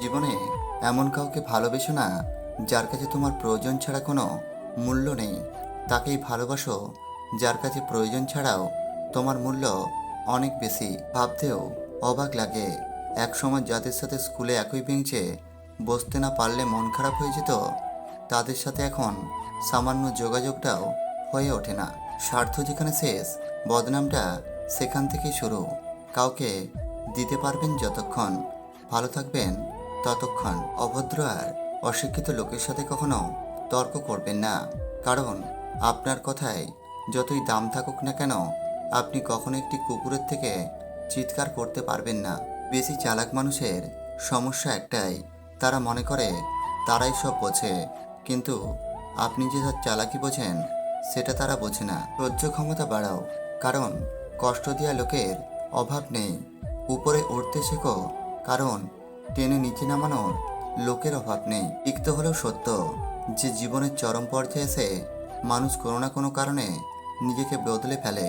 জীবনে এমন কাউকে ভালোবেসো না যার কাছে তোমার প্রয়োজন ছাড়া কোনো মূল্য নেই। তাকেই ভালোবাসো যার কাছে প্রয়োজন ছাড়াও তোমার মূল্য অনেক বেশি। ভাবতেও অবাক লাগে, একসময় যাদের সাথে স্কুলে একই বেঞ্চে বসতে না পারলে মন খারাপ হয়ে যেত, তাদের সাথে এখন সামান্য যোগাযোগটাও হয়ে ওঠে না। স্বার্থ যেখানে শেষ, বদনামটা সেখান থেকেই শুরু। কাউকে দিতে পারবেন যতক্ষণ, ভালো থাকবেন ততক্ষণ। অভদ্র আর অশিক্ষিত লোকের সাথে কখনো তর্ক করবেন না, কারণ আপনার কথায় যতই দাম থাকুক না কেন, আপনি কখনো একটি কুকুরের থেকে চিৎকার করতে পারবেন না। বেশি চালাক মানুষের সমস্যা একটাই, তারা মনে করে তারাই সব বোঝে, কিন্তু আপনি যে তার চালাকি বোঝেন সেটা তারা বোঝে না। সহ্য ক্ষমতা বাড়াও, কারণ কষ্ট দেওয়া লোকের অভাব নেই। উপরে উঠতে শেখো, কারণ টেনে নিচে নামানোর লোকের অভাব নেই। তিক্ত হলেও সত্য যে জীবনের চরম পর্যায়ে এসে মানুষ কোনো না কোনো কারণে নিজেকে বদলে ফেলে।